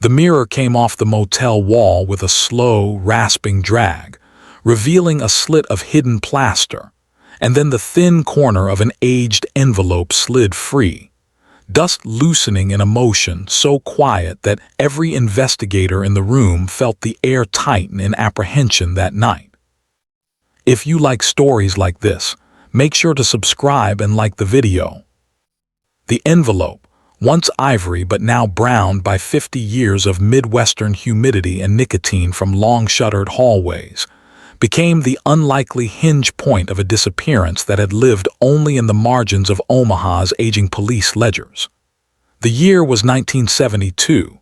The mirror came off the motel wall with a slow, rasping drag, revealing a slit of hidden plaster, and then the thin corner of an aged envelope slid free, dust loosening in a motion so quiet that every investigator in the room felt the air tighten in apprehension that night. If you like stories like this, make sure to subscribe and like the video. The envelope, once ivory but now browned by 50 years of Midwestern humidity and nicotine from long-shuttered hallways, became the unlikely hinge point of a disappearance that had lived only in the margins of Omaha's aging police ledgers. The year was 1972,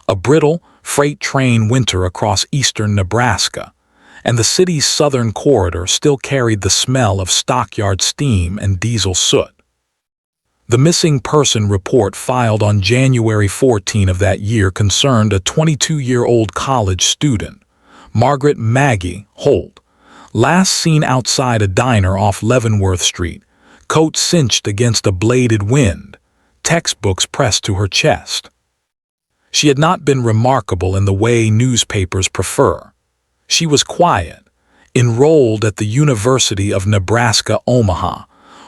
a brittle, freight train winter across eastern Nebraska, and the city's southern corridor still carried the smell of stockyard steam and diesel soot. The missing person report filed on January 14 of that year concerned a 22-year-old college student, Margaret Maggie Holt, last seen outside a diner off Leavenworth Street, coat cinched against a bladed wind, textbooks pressed to her chest. She had not been remarkable in the way newspapers prefer. She was quiet, enrolled at the University of Nebraska, Omaha,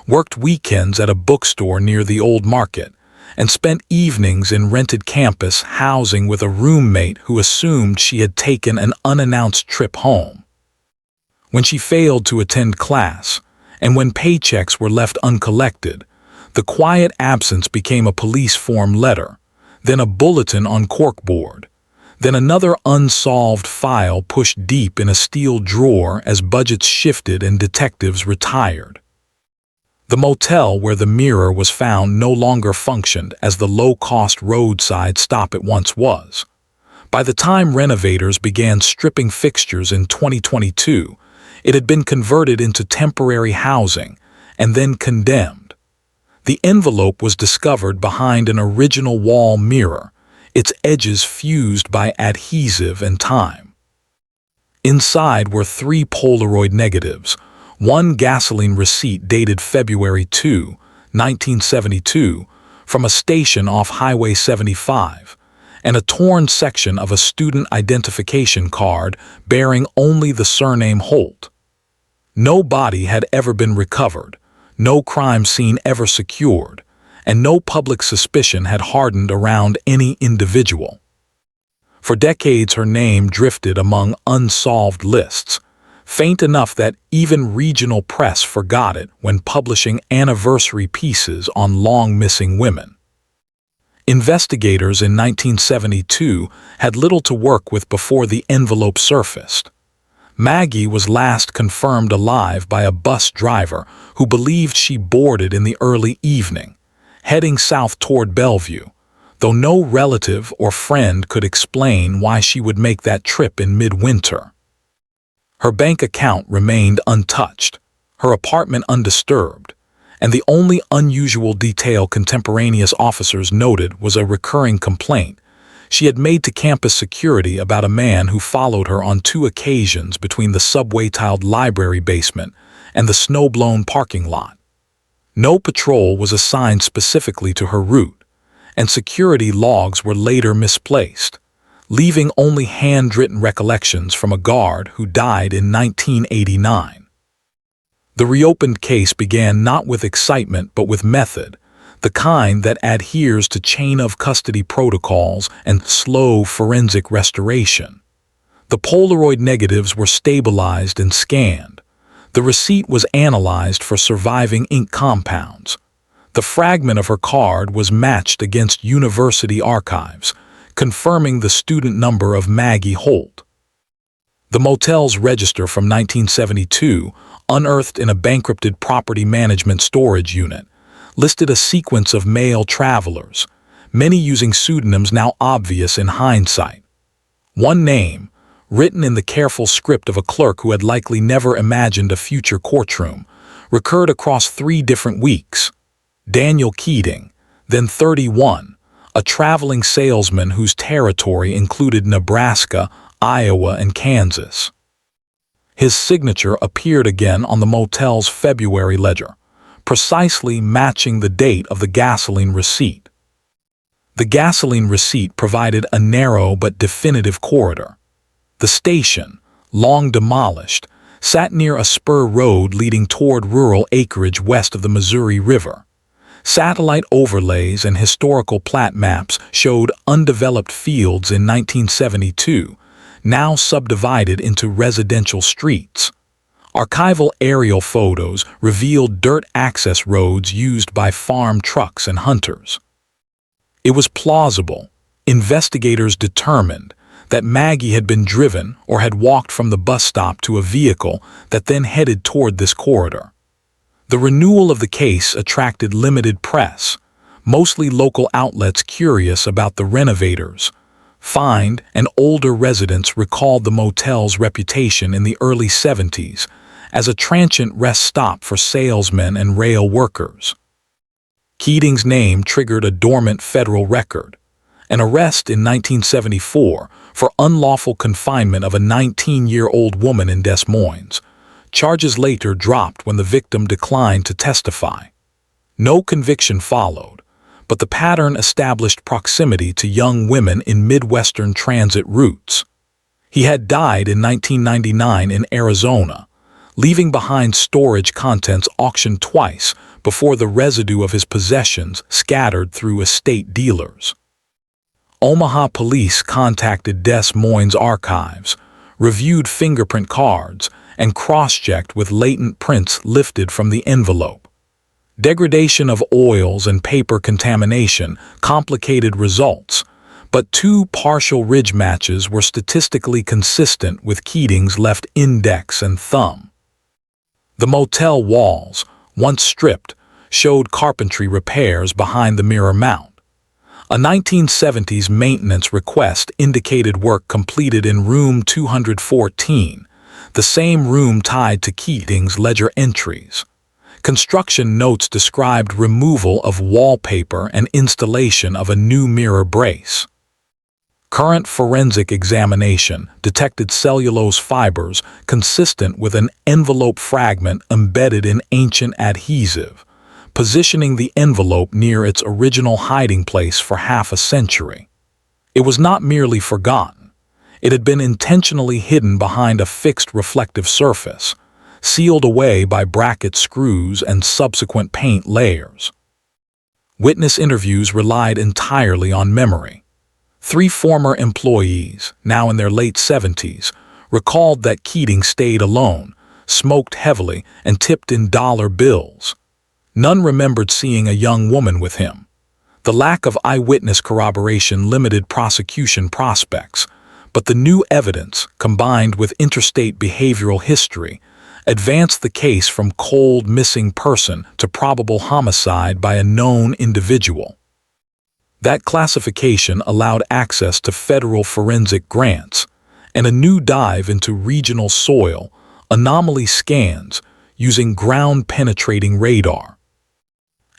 worked weekends at a bookstore near the old market, and spent evenings in rented campus housing with a roommate who assumed she had taken an unannounced trip home. When she failed to attend class, and when paychecks were left uncollected, the quiet absence became a police form letter, then a bulletin on corkboard, then another unsolved file pushed deep in a steel drawer as budgets shifted and detectives retired. The motel where the mirror was found no longer functioned as the low-cost roadside stop it once was. By the time renovators began stripping fixtures in 2022, it had been converted into temporary housing and then condemned. The envelope was discovered behind an original wall mirror, its edges fused by adhesive and time. Inside were 3 Polaroid negatives, one gasoline receipt dated February 2, 1972, from a station off Highway 75, and a torn section of a student identification card bearing only the surname Holt. No body had ever been recovered, no crime scene ever secured, and no public suspicion had hardened around any individual. For decades her name drifted among unsolved lists, faint enough that even regional press forgot it when publishing anniversary pieces on long-missing women. Investigators in 1972 had little to work with before the envelope surfaced. Maggie was last confirmed alive by a bus driver who believed she boarded in the early evening, heading south toward Bellevue, though no relative or friend could explain why she would make that trip in midwinter. Her bank account remained untouched, her apartment undisturbed, and the only unusual detail contemporaneous officers noted was a recurring complaint she had made to campus security about a man who followed her on 2 occasions between the subway-tiled library basement and the snow-blown parking lot. No patrol was assigned specifically to her route, and security logs were later misplaced, leaving only handwritten recollections from a guard who died in 1989. The reopened case began not with excitement but with method, the kind that adheres to chain-of-custody protocols and slow forensic restoration. The Polaroid negatives were stabilized and scanned. The receipt was analyzed for surviving ink compounds. The fragment of her card was matched against university archives, confirming the student number of Maggie Holt. The motel's register from 1972, unearthed in a bankrupted property management storage unit, listed a sequence of male travelers, many using pseudonyms now obvious in hindsight. One name, written in the careful script of a clerk who had likely never imagined a future courtroom, recurred across 3 different weeks. Daniel Keating, then 31, a traveling salesman whose territory included Nebraska, Iowa, and Kansas. His signature appeared again on the motel's February ledger, precisely matching the date of the gasoline receipt. The gasoline receipt provided a narrow but definitive corridor. The station, long demolished, sat near a spur road leading toward rural acreage west of the Missouri River. Satellite overlays and historical plat maps showed undeveloped fields in 1972, now subdivided into residential streets. Archival aerial photos revealed dirt access roads used by farm trucks and hunters. It was plausible, investigators determined, that Maggie had been driven or had walked from the bus stop to a vehicle that then headed toward this corridor. The renewal of the case attracted limited press, mostly local outlets curious about the renovators. Find and older residents recalled the motel's reputation in the early 70s as a transient rest stop for salesmen and rail workers. Keating's name triggered a dormant federal record, an arrest in 1974 for unlawful confinement of a 19-year-old woman in Des Moines. Charges later dropped when the victim declined to testify. No conviction followed, but the pattern established proximity to young women in Midwestern transit routes. He had died in 1999 in Arizona, leaving behind storage contents auctioned twice before the residue of his possessions scattered through estate dealers. Omaha police contacted Des Moines archives, reviewed fingerprint cards, and cross-checked with latent prints lifted from the envelope. Degradation of oils and paper contamination complicated results, but 2 partial ridge matches were statistically consistent with Keating's left index and thumb. The motel walls, once stripped, showed carpentry repairs behind the mirror mount. A 1970s maintenance request indicated work completed in room 214, the same room tied to Keating's ledger entries. Construction notes described removal of wallpaper and installation of a new mirror brace. Current forensic examination detected cellulose fibers consistent with an envelope fragment embedded in ancient adhesive, positioning the envelope near its original hiding place for half a century. It was not merely forgotten. It had been intentionally hidden behind a fixed reflective surface, sealed away by bracket screws and subsequent paint layers. Witness interviews relied entirely on memory. 3 former employees, now in their late 70s, recalled that Keating stayed alone, smoked heavily, and tipped in dollar bills. None remembered seeing a young woman with him. The lack of eyewitness corroboration limited prosecution prospects, but the new evidence, combined with interstate behavioral history, advanced the case from cold missing person to probable homicide by a known individual. That classification allowed access to federal forensic grants and a new dive into regional soil anomaly scans using ground-penetrating radar.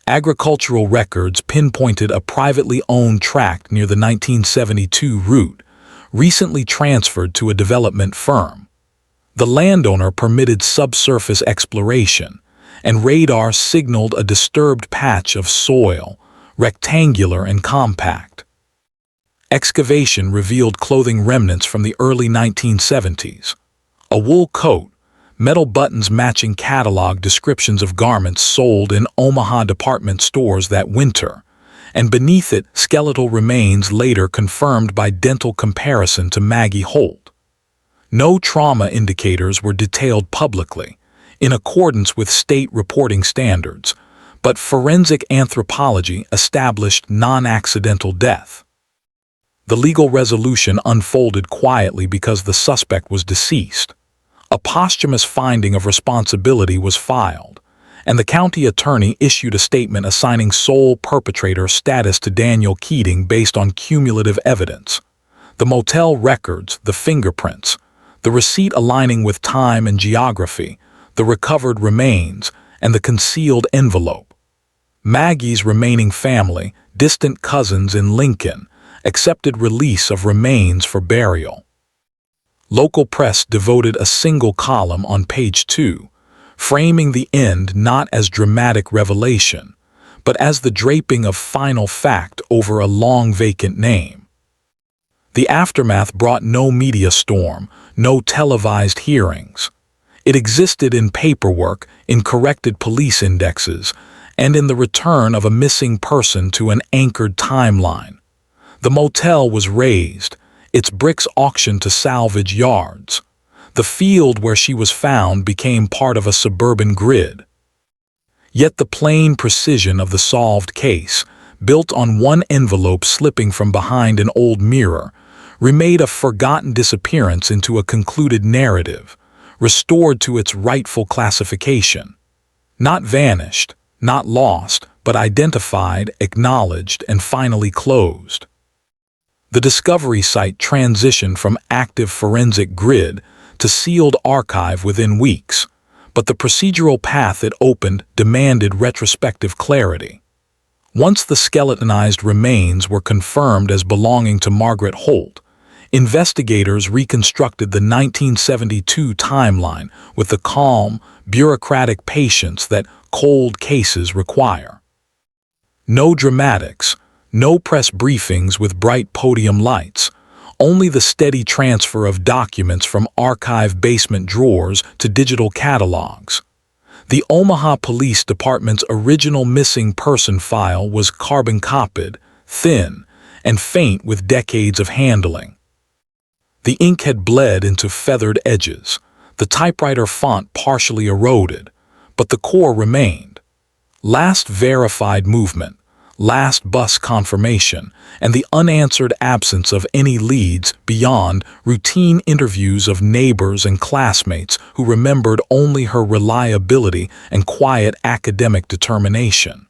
Agricultural records pinpointed a privately owned tract near the 1972 route, recently transferred to a development firm. The landowner permitted subsurface exploration, and radar signaled a disturbed patch of soil, rectangular and compact. Excavation revealed clothing remnants from the early 1970s. A wool coat, metal buttons matching catalog descriptions of garments sold in Omaha department stores that winter, and beneath it skeletal remains later confirmed by dental comparison to Maggie Holt. No trauma indicators were detailed publicly, in accordance with state reporting standards, but forensic anthropology established non-accidental death. The legal resolution unfolded quietly because the suspect was deceased. A posthumous finding of responsibility was filed, and the county attorney issued a statement assigning sole perpetrator status to Daniel Keating based on cumulative evidence. The motel records, the fingerprints, the receipt aligning with time and geography, the recovered remains, and the concealed envelope. Maggie's remaining family, distant cousins in Lincoln, accepted release of remains for burial. Local press devoted a single column on page 2, framing the end not as dramatic revelation, but as the draping of final fact over a long vacant name. The aftermath brought no media storm, no televised hearings. It existed in paperwork, in corrected police indexes, and in the return of a missing person to an anchored timeline. The motel was razed, its bricks auctioned to salvage yards. The field where she was found became part of a suburban grid. Yet the plain precision of the solved case, built on one envelope slipping from behind an old mirror, remade a forgotten disappearance into a concluded narrative, restored to its rightful classification. Not vanished, not lost, but identified, acknowledged, and finally closed. The discovery site transitioned from active forensic grid to sealed archive within weeks, but the procedural path it opened demanded retrospective clarity. Once the skeletonized remains were confirmed as belonging to Margaret Holt, investigators reconstructed the 1972 timeline with the calm, bureaucratic patience that cold cases require. No dramatics, no press briefings with bright podium lights, only the steady transfer of documents from archive basement drawers to digital catalogs. The Omaha Police Department's original missing person file was carbon-copied, thin, and faint with decades of handling. The ink had bled into feathered edges, the typewriter font partially eroded, but the core remained. Last verified movement, last bus confirmation, and the unanswered absence of any leads beyond routine interviews of neighbors and classmates who remembered only her reliability and quiet academic determination.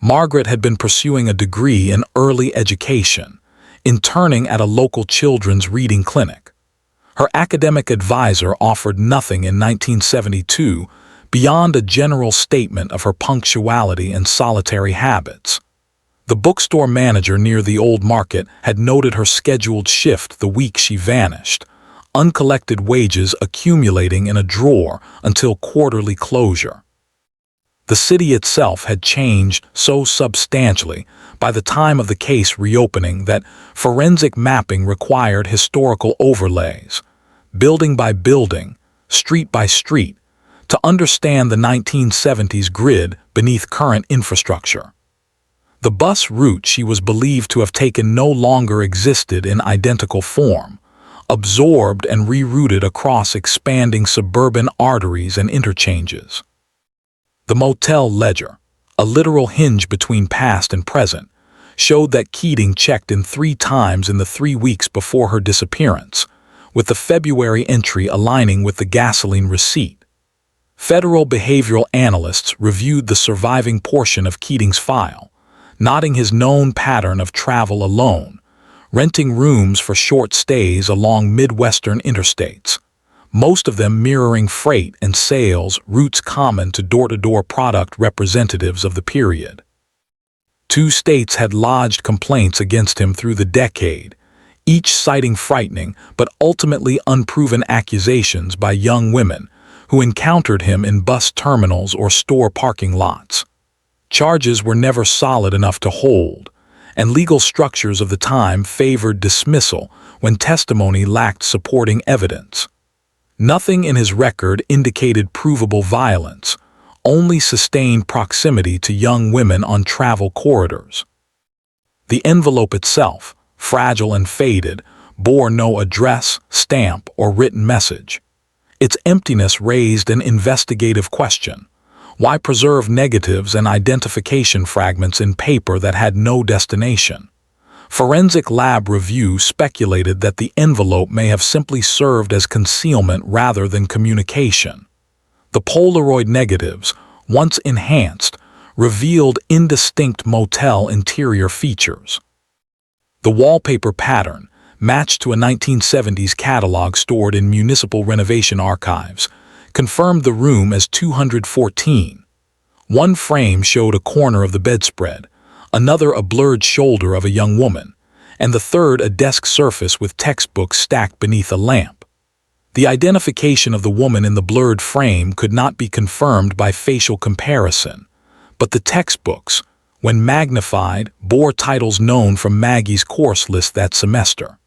Margaret had been pursuing a degree in early education, interning at a local children's reading clinic. Her academic advisor offered nothing in 1972 beyond a general statement of her punctuality and solitary habits. The bookstore manager near the old market had noted her scheduled shift the week she vanished, uncollected wages accumulating in a drawer until quarterly closure. The city itself had changed so substantially by the time of the case reopening that forensic mapping required historical overlays, building by building, street by street, to understand the 1970s grid beneath current infrastructure. The bus route she was believed to have taken no longer existed in identical form, absorbed and rerouted across expanding suburban arteries and interchanges. The motel ledger, a literal hinge between past and present, showed that Keating checked in 3 times in the 3 weeks before her disappearance, with the February entry aligning with the gasoline receipt. Federal behavioral analysts reviewed the surviving portion of Keating's file, noting his known pattern of travel alone, renting rooms for short stays along Midwestern interstates, most of them mirroring freight and sales routes common to door-to-door product representatives of the period. 2 states had lodged complaints against him through the decade, each citing frightening but ultimately unproven accusations by young women who encountered him in bus terminals or store parking lots. Charges were never solid enough to hold, and legal structures of the time favored dismissal when testimony lacked supporting evidence. Nothing in his record indicated provable violence, only sustained proximity to young women on travel corridors. The envelope itself, fragile and faded, bore no address, stamp, or written message. Its emptiness raised an investigative question. Why preserve negatives and identification fragments in paper that had no destination? Forensic lab review speculated that the envelope may have simply served as concealment rather than communication. The Polaroid negatives, once enhanced, revealed indistinct motel interior features. The wallpaper pattern, matched to a 1970s catalog stored in municipal renovation archives, confirmed the room as 214. One frame showed a corner of the bedspread, another a blurred shoulder of a young woman, and the third a desk surface with textbooks stacked beneath a lamp. The identification of the woman in the blurred frame could not be confirmed by facial comparison, But the textbooks, when magnified, bore titles known from Maggie's course list that semester.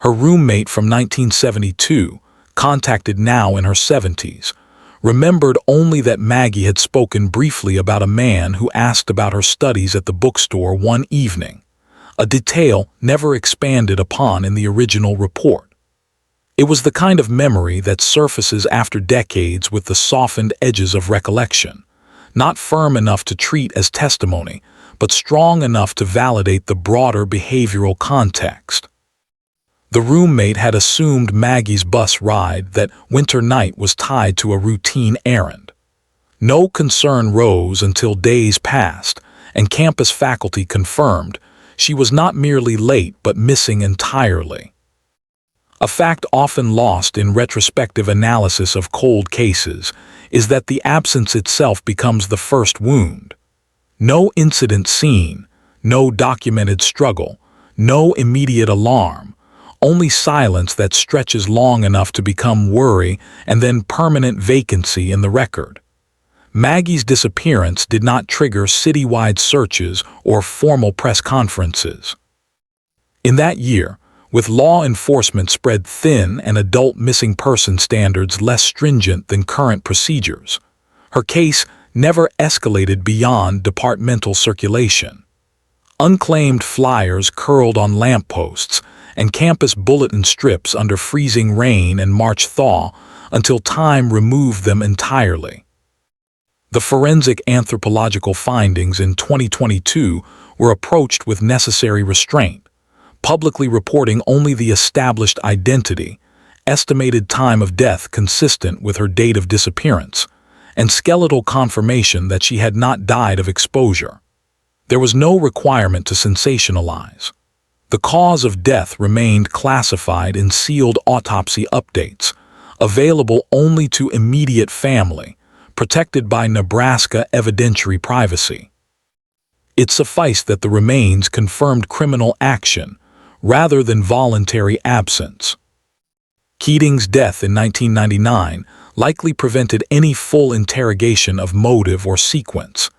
Her roommate from 1972, contacted now in her 70s, remembered only that Maggie had spoken briefly about a man who asked about her studies at the bookstore one evening, a detail never expanded upon in the original report. It was the kind of memory that surfaces after decades with the softened edges of recollection, not firm enough to treat as testimony, but strong enough to validate the broader behavioral context. The roommate had assumed Maggie's bus ride that winter night was tied to a routine errand. No concern rose until days passed, and campus faculty confirmed she was not merely late but missing entirely. A fact often lost in retrospective analysis of cold cases is that the absence itself becomes the first wound. No incident scene, no documented struggle, no immediate alarm, only silence that stretches long enough to become worry and then permanent vacancy in the record. Maggie's disappearance did not trigger citywide searches or formal press conferences. In that year, with law enforcement spread thin and adult missing person standards less stringent than current procedures, her case never escalated beyond departmental circulation. Unclaimed flyers curled on lampposts and campus bulletin strips under freezing rain and March thaw until time removed them entirely. The forensic anthropological findings in 2022 were approached with necessary restraint, publicly reporting only the established identity, estimated time of death consistent with her date of disappearance, and skeletal confirmation that she had not died of exposure. There was no requirement to sensationalize. The cause of death remained classified in sealed autopsy updates, available only to immediate family, protected by Nebraska evidentiary privacy. It sufficed that the remains confirmed criminal action rather than voluntary absence. Keating's death in 1999 likely prevented any full interrogation of motive or sequence,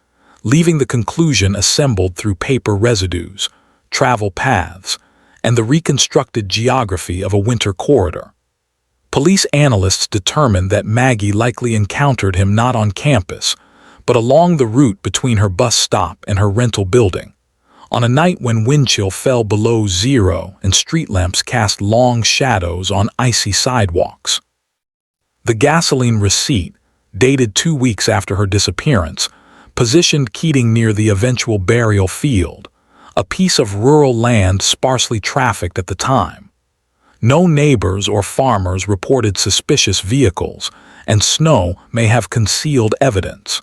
leaving the conclusion assembled through paper residues, travel paths, and the reconstructed geography of a winter corridor. Police analysts determined that Maggie likely encountered him not on campus, but along the route between her bus stop and her rental building, on a night when wind chill fell below zero and street lamps cast long shadows on icy sidewalks. The gasoline receipt, dated 2 weeks after her disappearance, positioned Keating near the eventual burial field, a piece of rural land sparsely trafficked at the time. No neighbors or farmers reported suspicious vehicles, and snow may have concealed evidence.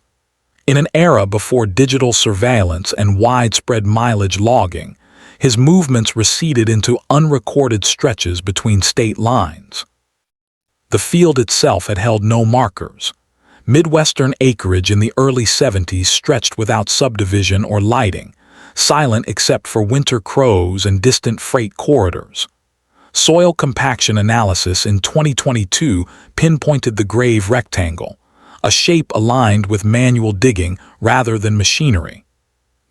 In an era before digital surveillance and widespread mileage logging, his movements receded into unrecorded stretches between state lines. The field itself had held no markers. Midwestern acreage in the early 70s stretched without subdivision or lighting, silent except for winter crows and distant freight corridors. Soil compaction analysis in 2022 pinpointed the grave rectangle, a shape aligned with manual digging rather than machinery.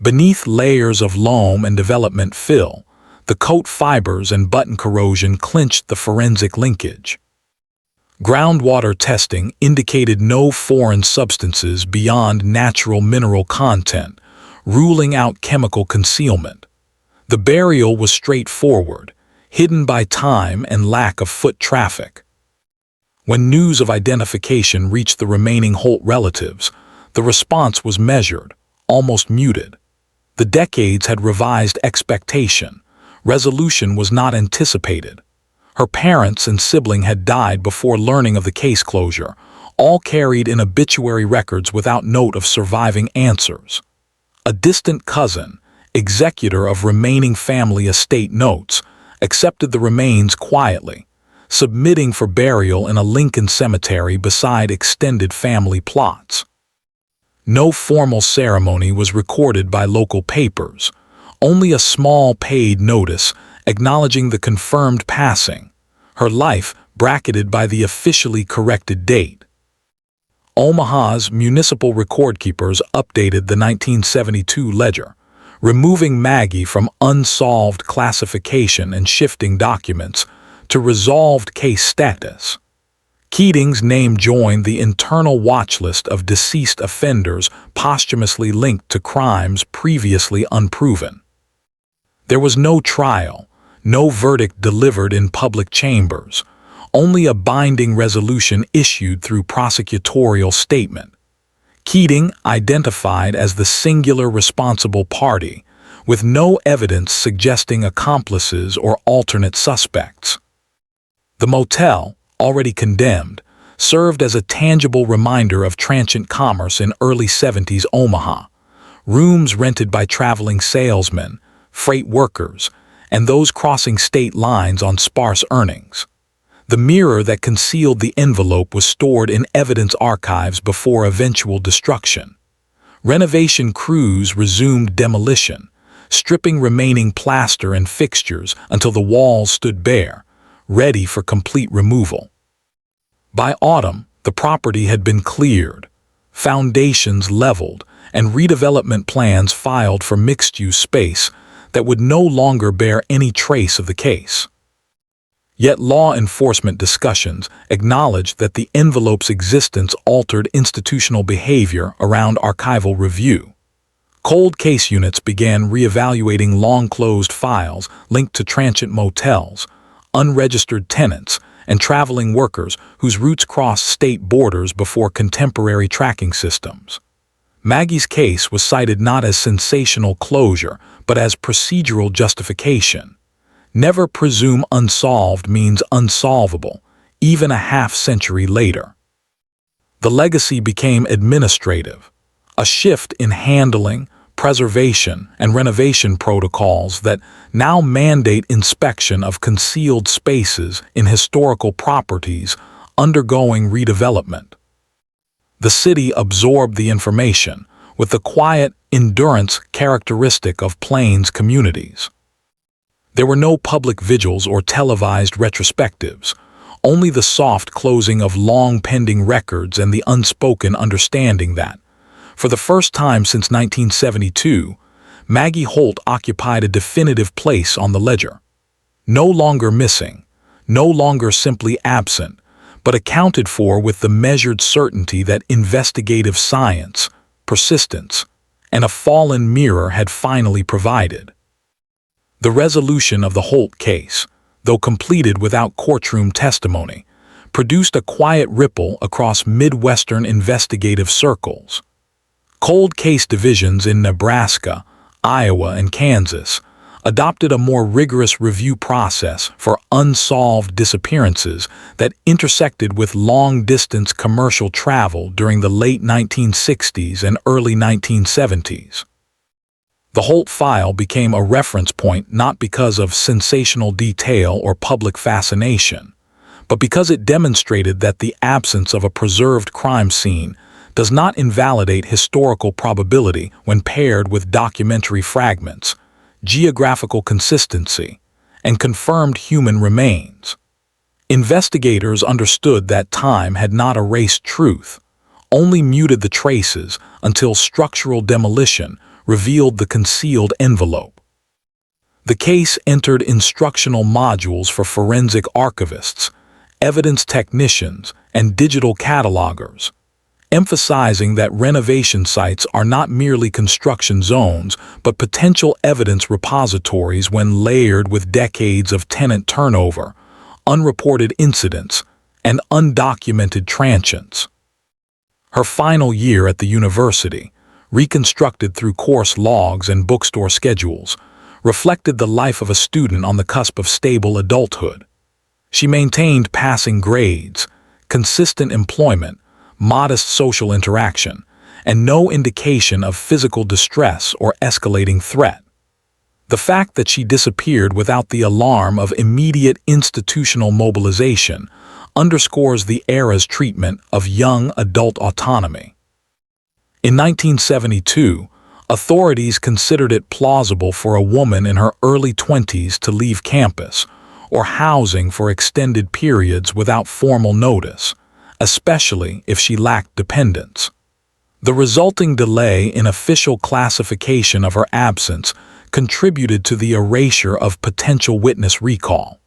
Beneath layers of loam and development fill, the coat fibers and button corrosion clinched the forensic linkage. Groundwater testing indicated no foreign substances beyond natural mineral content, ruling out chemical concealment. The burial was straightforward, hidden by time and lack of foot traffic. When news of identification reached the remaining Holt relatives, the response was measured, almost muted. The decades had revised expectation. Resolution was not anticipated. Her parents and sibling had died before learning of the case closure, all carried in obituary records without note of surviving answers. A distant cousin, executor of remaining family estate notes, accepted the remains quietly, submitting for burial in a Lincoln cemetery beside extended family plots. No formal ceremony was recorded by local papers, only a small paid notice acknowledging the confirmed passing, her life bracketed by the officially corrected date. Omaha's municipal record-keepers updated the 1972 ledger, removing Maggie from unsolved classification and shifting documents to resolved case status. Keating's name joined the internal watch list of deceased offenders posthumously linked to crimes previously unproven. There was no trial, no verdict delivered in public chambers, only a binding resolution issued through prosecutorial statement. Keating identified as the singular responsible party, with no evidence suggesting accomplices or alternate suspects. The motel, already condemned, served as a tangible reminder of transient commerce in early 70s Omaha. Rooms rented by traveling salesmen, freight workers, and those crossing state lines on sparse earnings. The mirror that concealed the envelope was stored in evidence archives before eventual destruction. Renovation crews resumed demolition, stripping remaining plaster and fixtures until the walls stood bare, ready for complete removal. By autumn, the property had been cleared, foundations leveled, and redevelopment plans filed for mixed-use space that would no longer bear any trace of the case. Yet law enforcement discussions acknowledged that the envelope's existence altered institutional behavior around archival review. Cold case units began reevaluating long-closed files linked to transient motels, unregistered tenants, and traveling workers whose routes crossed state borders before contemporary tracking systems. Maggie's case was cited not as sensational closure, but as procedural justification. Never presume unsolved means unsolvable, even a half-century later. The legacy became administrative, a shift in handling, preservation, and renovation protocols that now mandate inspection of concealed spaces in historical properties undergoing redevelopment. The city absorbed the information with the quiet endurance characteristic of Plains communities. There were no public vigils or televised retrospectives, only the soft closing of long-pending records and the unspoken understanding that, for the first time since 1972, Maggie Holt occupied a definitive place on the ledger. No longer missing, no longer simply absent, but accounted for with the measured certainty that investigative science, persistence, and a fallen mirror had finally provided. The resolution of the Holt case, though completed without courtroom testimony, produced a quiet ripple across Midwestern investigative circles. Cold case divisions in Nebraska, Iowa, and Kansas adopted a more rigorous review process for unsolved disappearances that intersected with long-distance commercial travel during the late 1960s and early 1970s. The Holt file became a reference point not because of sensational detail or public fascination, but because it demonstrated that the absence of a preserved crime scene does not invalidate historical probability when paired with documentary fragments, geographical consistency, and confirmed human remains. Investigators understood that time had not erased truth, only muted the traces until structural demolition revealed the concealed envelope. The case entered instructional modules for forensic archivists, evidence technicians, and digital catalogers, emphasizing that renovation sites are not merely construction zones, but potential evidence repositories when layered with decades of tenant turnover, unreported incidents, and undocumented transients. Her final year at the university, reconstructed through course logs and bookstore schedules, reflected the life of a student on the cusp of stable adulthood. She maintained passing grades, consistent employment, modest social interaction, and no indication of physical distress or escalating threat. The fact that she disappeared without the alarm of immediate institutional mobilization underscores the era's treatment of young adult autonomy. In 1972, authorities considered it plausible for a woman in her early 20s to leave campus or housing for extended periods without formal notice, especially if she lacked dependents. The resulting delay in official classification of her absence contributed to the erasure of potential witness recall.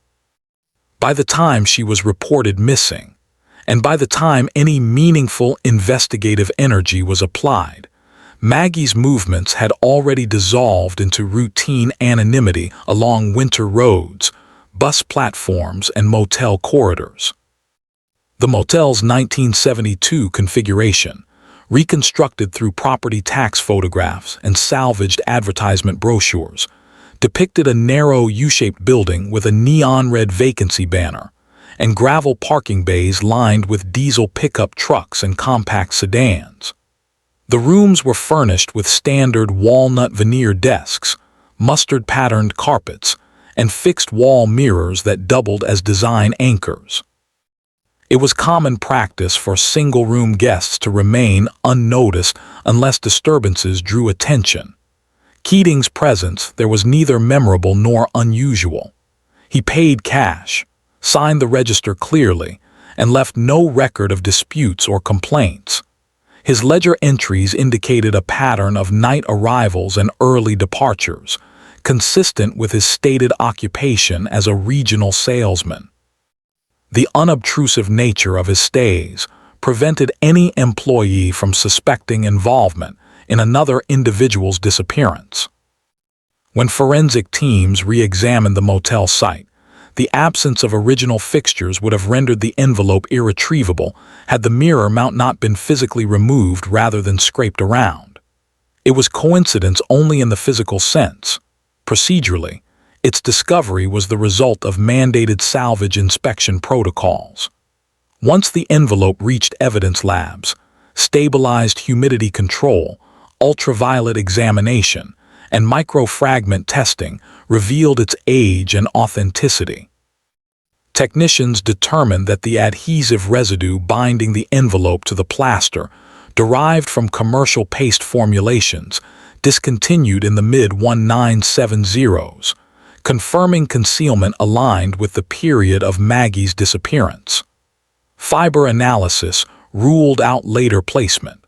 By the time she was reported missing, and by the time any meaningful investigative energy was applied, Maggie's movements had already dissolved into routine anonymity along winter roads, bus platforms, and motel corridors. The motel's 1972 configuration, reconstructed through property tax photographs and salvaged advertisement brochures, depicted a narrow U-shaped building with a neon-red vacancy banner and gravel parking bays lined with diesel pickup trucks and compact sedans. The rooms were furnished with standard walnut veneer desks, mustard-patterned carpets, and fixed wall mirrors that doubled as design anchors. It was common practice for single-room guests to remain unnoticed unless disturbances drew attention. Keating's presence there was neither memorable nor unusual. He paid cash, signed the register clearly, and left no record of disputes or complaints. His ledger entries indicated a pattern of night arrivals and early departures, consistent with his stated occupation as a regional salesman. The unobtrusive nature of his stays prevented any employee from suspecting involvement in another individual's disappearance. When forensic teams re-examined the motel site, the absence of original fixtures would have rendered the envelope irretrievable had the mirror mount not been physically removed rather than scraped around. It was coincidence only in the physical sense. Procedurally, its discovery was the result of mandated salvage inspection protocols. Once the envelope reached evidence labs, stabilized humidity control, ultraviolet examination, and microfragment testing revealed its age and authenticity. Technicians determined that the adhesive residue binding the envelope to the plaster, derived from commercial paste formulations, discontinued in the mid-1970s, confirming concealment aligned with the period of Maggie's disappearance. Fiber analysis ruled out later placement.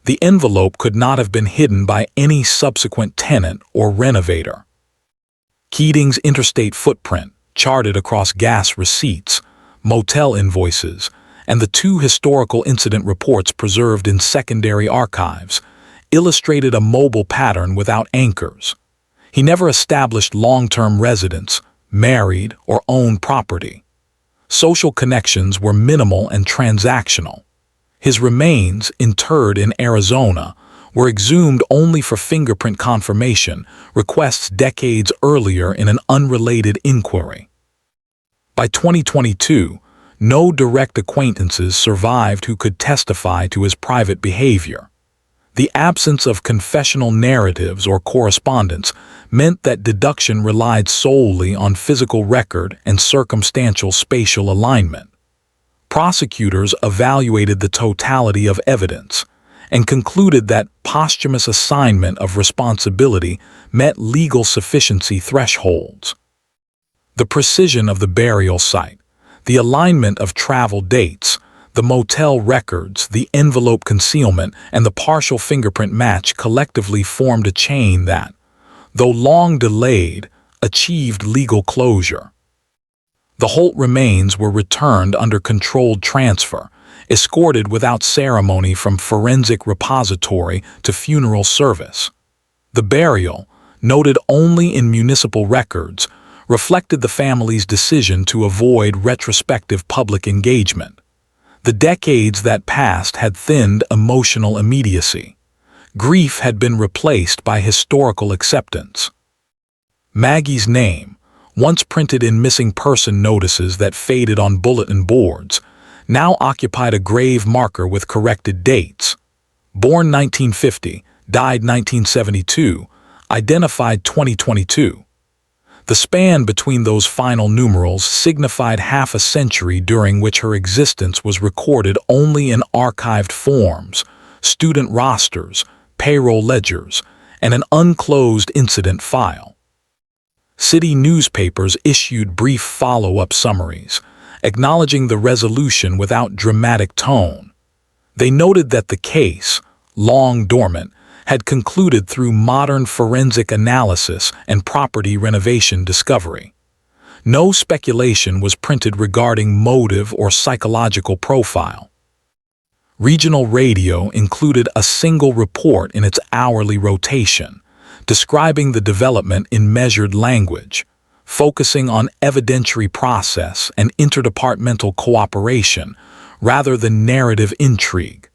The envelope could not have been hidden by any subsequent tenant or renovator. Keating's interstate footprint, charted across gas receipts, motel invoices, and the 2 historical incident reports preserved in secondary archives, illustrated a mobile pattern without anchors. He never established long-term residence, married, or owned property. Social connections were minimal and transactional. His remains, interred in Arizona, were exhumed only for fingerprint confirmation, requests decades earlier in an unrelated inquiry. By 2022, no direct acquaintances survived who could testify to his private behavior. The absence of confessional narratives or correspondence meant that deduction relied solely on physical record and circumstantial spatial alignment. Prosecutors evaluated the totality of evidence and concluded that posthumous assignment of responsibility met legal sufficiency thresholds. The precision of the burial site, the alignment of travel dates, the motel records, the envelope concealment, and the partial fingerprint match collectively formed a chain that, though long delayed, achieved legal closure. The Holt remains were returned under controlled transfer, escorted without ceremony from forensic repository to funeral service. The burial, noted only in municipal records, reflected the family's decision to avoid retrospective public engagement. The decades that passed had thinned emotional immediacy. Grief had been replaced by historical acceptance. Maggie's name, once printed in missing person notices that faded on bulletin boards, now occupied a grave marker with corrected dates. Born 1950, died 1972, identified 2022. The span between those final numerals signified half a century during which her existence was recorded only in archived forms, student rosters, payroll ledgers, and an unclosed incident file. City newspapers issued brief follow-up summaries, acknowledging the resolution without dramatic tone. They noted that the case, long dormant, had concluded through modern forensic analysis and property renovation discovery. No speculation was printed regarding motive or psychological profile. Regional radio included a single report in its hourly rotation, describing the development in measured language, focusing on evidentiary process and interdepartmental cooperation rather than narrative intrigue.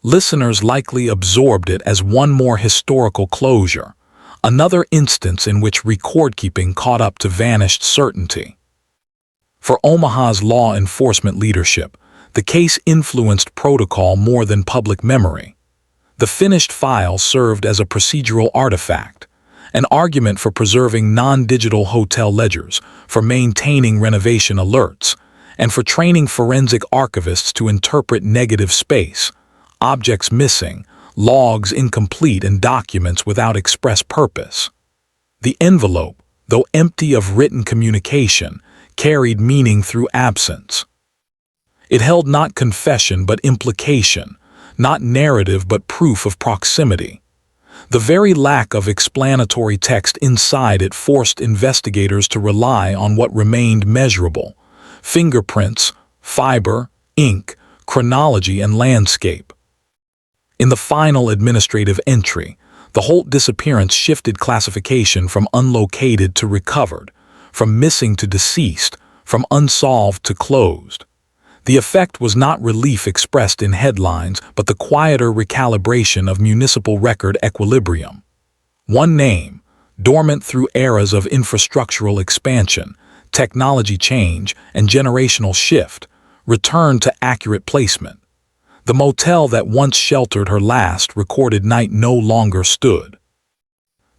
Listeners likely absorbed it as one more historical closure, another instance in which record-keeping caught up to vanished certainty. For Omaha's law enforcement leadership, the case influenced protocol more than public memory. The finished file served as a procedural artifact, an argument for preserving non-digital hotel ledgers, for maintaining renovation alerts, and for training forensic archivists to interpret negative space, objects missing, logs incomplete, and documents without express purpose. The envelope, though empty of written communication, carried meaning through absence. It held not confession but implication, not narrative but proof of proximity. The very lack of explanatory text inside it forced investigators to rely on what remained measurable: fingerprints, fiber, ink, chronology, and landscape. In the final administrative entry, the Holt disappearance shifted classification from unlocated to recovered, from missing to deceased, from unsolved to closed. The effect was not relief expressed in headlines, but the quieter recalibration of municipal record equilibrium. One name, dormant through eras of infrastructural expansion, technology change, and generational shift, returned to accurate placement. The motel that once sheltered her last recorded night no longer stood.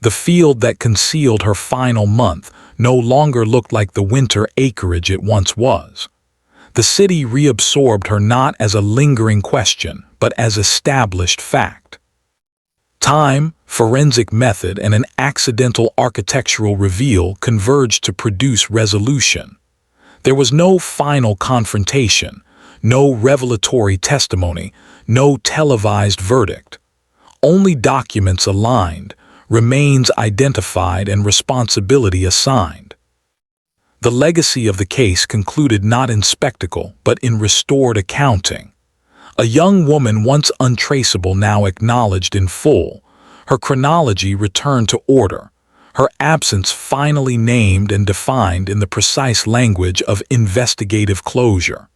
The field that concealed her final month no longer looked like the winter acreage it once was. The city reabsorbed her not as a lingering question, but as established fact. Time, forensic method, and an accidental architectural reveal converged to produce resolution. There was no final confrontation, no revelatory testimony, no televised verdict. Only documents aligned, remains identified, and responsibility assigned. The legacy of the case concluded not in spectacle, but in restored accounting. A young woman once untraceable now acknowledged in full, her chronology returned to order, her absence finally named and defined in the precise language of investigative closure.